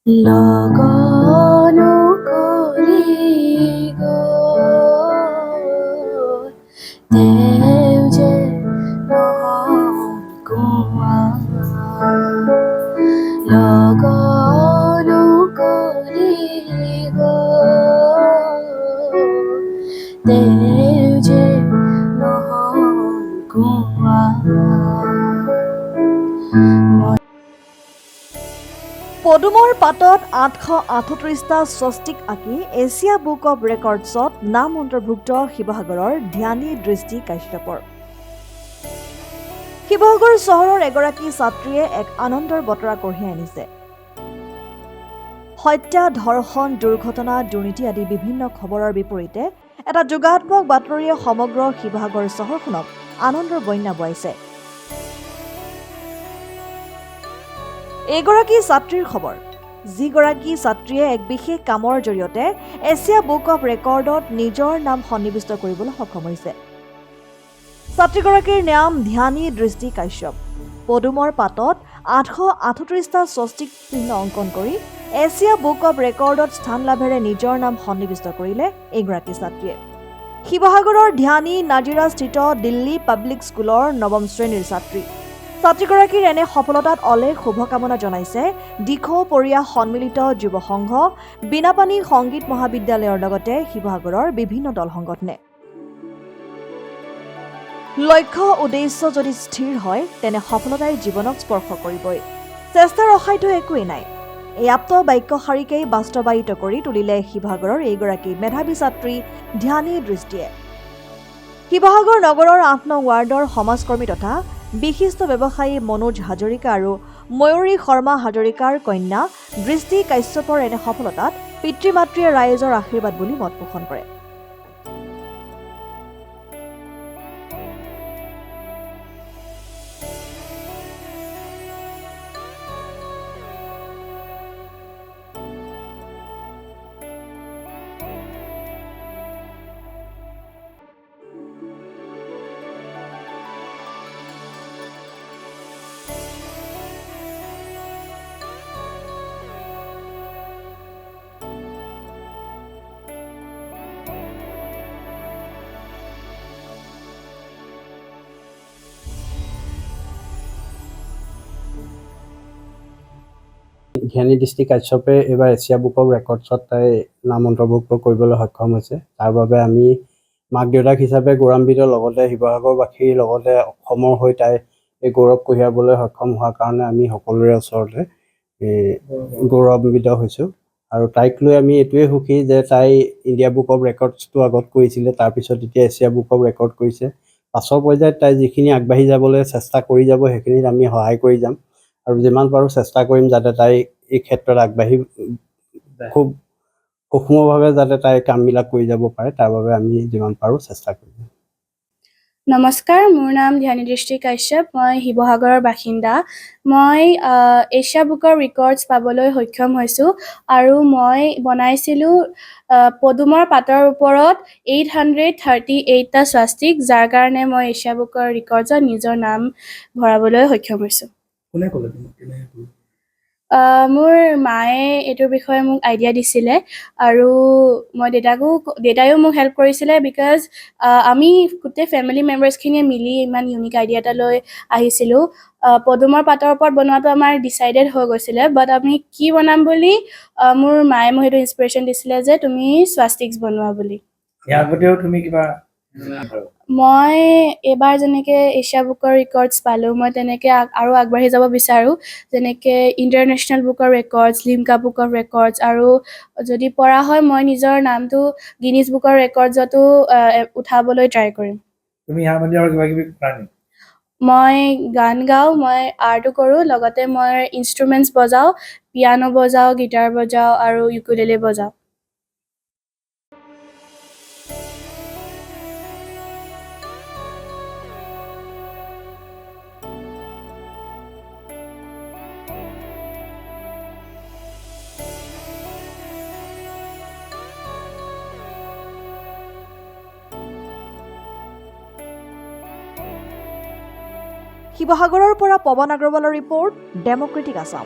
লগনো কৰি গ'ল তেওঁ যে নগোৱা লগনো কৰি গ'ল তেওঁ যে নগোৱা পদুমৰ পাতত 838টা স্বস্তিক আঁকি এছিয়া বুক অৱ ৰেকৰ্ডছত নাম অন্তৰ্ভুক্ত শিৱসাগৰৰ ধ্যানী দৃষ্টি কাশ্যপৰ। শিৱসাগৰ চহৰৰ এগৰাকী ছাত্ৰীয়ে এক আনন্দৰ বতৰা কঢ়িয়াই আনিছে। হত্যা, ধৰ্ষণ, দুৰ্ঘটনা, দুৰ্নীতি আদি বিভিন্ন খবৰৰ বিপৰীতে এটা যোগাত্মক বাতৰিয়ে সমগ্ৰ শিৱসাগৰ চহৰখনক আনন্দৰ বন্যা বোৱাইছে। এগৰাকী ছাত্ৰীৰ খবৰ, যিগৰাকী ছাত্ৰীয়ে এক বিশেষ কামৰ জৰিয়তে এছিয়া বুক অৱ ৰেকৰ্ডত নিজৰ নাম সন্নিৱিষ্ট কৰিবলৈ সক্ষম হৈছে। ছাত্ৰীগৰাকীৰ নাম ধ্যানী দৃষ্টি কাশ্যপ। পদুমৰ পাতত 838টা স্বস্তিক চিহ্ন অংকন কৰি এছিয়া বুক অৱ ৰেকৰ্ডত স্থান লাভেৰে নিজৰ নাম সন্নিৱিষ্ট কৰিলে এইগৰাকী ছাত্ৰীয়ে। শিৱসাগৰৰ ধ্যানী নাজিৰাস্থিত দিল্লী পাব্লিক স্কুলৰ 9ম শ্ৰেণীৰ ছাত্ৰী। ছাত্ৰীগৰাকীৰ এনে সফলতাত অলেখ শুভকামনা জনাইছে দিখৌ পৰিয়া সন্মিলিত যুৱ সংঘ, বীণাপানী সংগীত মহাবিদ্যালয়ৰ লগতে শিৱসাগৰৰ বিভিন্ন দল সংগঠনে। লক্ষ্য উদ্দেশ্য যদি স্থিৰ হয় তেনে সফলতাই জীৱনক স্পৰ্শ কৰিবই। চেষ্টাৰ অসাধ্য একোৱেই নাই। এই আপ্ত বাক্যশাৰীকেই বাস্তৱায়িত কৰি তুলিলে শিৱসাগৰৰ এইগৰাকী মেধাৱী ছাত্ৰী ধ্যানী দৃষ্টিয়ে। শিৱসাগৰ নগৰৰ 8 নং ৱাৰ্ডৰ সমাজকৰ্মী তথা বিশিষ্ট ব্যৱসায়ী মনোজ হাজৰিকা আৰু ময়ূৰী শৰ্মা হাজৰিকাৰ কন্যা দৃষ্টি কাশ্যপৰ এনে সফলতাত পিতৃ মাতৃয়ে ৰাইজৰ আশীৰ্বাদ বুলি মত পোষণ কৰে। ধ্যানী দৃষ্টি কাশ্যপে এইবাৰ এছিয়া বুক অৱ ৰেকৰ্ডছত তাই নাম অন্তৰ্ভুক্ত কৰিবলৈ সক্ষম হৈছে। তাৰ বাবে আমি মাক দেউতাক হিচাপে গৌৰৱান্বিত, লগতে শিৱসাগৰবাসীৰ লগতে অসমৰ হৈ তাই এই গৌৰৱ কঢ়িয়াবলৈ সক্ষম হোৱাৰ কাৰণে আমি সকলোৰে ওচৰতে গৌৰৱান্বিত হৈছোঁ। আৰু তাইক লৈ আমি এইটোৱে সুখী যে তাই ইণ্ডিয়া বুক অৱ ৰেকৰ্ডছটো আগত কৰিছিলে, তাৰপিছত এতিয়া এছিয়া বুক অৱ ৰেকৰ্ড কৰিছে। পাছৰ পৰ্যায়ত তাই যিখিনি আগবাঢ়ি যাবলৈ চেষ্টা কৰি যাব সেইখিনিত আমি সহায় কৰি যাম আৰু যিমান পাৰোঁ চেষ্টা কৰিম যাতে তাই এই ক্ষেত্ৰত আগবাঢ়ি খুব সূক্ষ্মভাৱে যাতে তাই কামবিলাক কৰি যাব পাৰে, তাৰ বাবে আমি যিমান পাৰোঁ চেষ্টা কৰিম। নমস্কাৰ, মোৰ নাম ধ্যানী দৃষ্টি কাশ্যপ। মই শিৱসাগৰৰ বাসিন্দা। মই এছিয়া বুকৰ ৰেকৰ্ডছ পাবলৈ সক্ষম হৈছোঁ আৰু মই বনাইছিলোঁ পদুমৰ পাতৰ ওপৰত 838টা স্বাস্তিক, যাৰ কাৰণে মই এছিয়া বুকৰ ৰেকৰ্ডছত নিজৰ নাম ভৰাবলৈ সক্ষম হৈছোঁ। কোনে ক'লে তোমাক? মোৰ মায়ে এইটোৰ বিষয়ে মোক আইডিয়া দিছিলে আৰু মই দেউতায়ো মোক হেল্প কৰিছিলে, বিকজ আমি গোটেই ফেমিলি মেম্বাৰ্ছখিনিয়ে মিলি ইমান ইউনিক আইডিয়া এটা লৈ আহিছিলোঁ। পদুমৰ পাতৰ ওপৰত বনোৱাটো আমাৰ ডিচাইডেড হৈ গৈছিলে, বাট আমি কি বনাম বুলি মোৰ মায়ে মোক সেইটো ইনস্পিৰেশ্যন দিছিলে যে তুমি স্বাস্তিক্স বনোৱা বুলি। ইয়াৰ আগতেও তুমি কিবা মই এইবাৰ যেনেকৈ এছিয়া বুকৰ ৰেকৰ্ডছ পালোঁ, মই তেনেকৈ আৰু আগবাঢ়ি যাব বিচাৰোঁ, যেনেকৈ ইণ্টাৰনেশ্যনেল বুকৰ records, Limca book of records, আৰু যদি পৰা হয় মই নিজৰ নামটো গিনিজ বুকৰ ৰেকৰ্ডছতো উঠাবলৈ ট্ৰাই কৰিম। তুমি ইয়াৰ বাহিৰে আৰু কিবা কিবি কৰা নেকি? মই গান গাওঁ, মই আৰ্টো কৰোঁ, লগতে মই ইনষ্ট্ৰুমেণ্টছ বজাওঁ, পিয়ানো বজাওঁ, গিটাৰ বজাওঁ আৰু ইউকুলেলে বজাওঁ। শিৱসাগৰৰ পৰা পৱন আগৰৱালৰ ৰিপৰ্ট, ডেম'ক্ৰেটিক আছাম।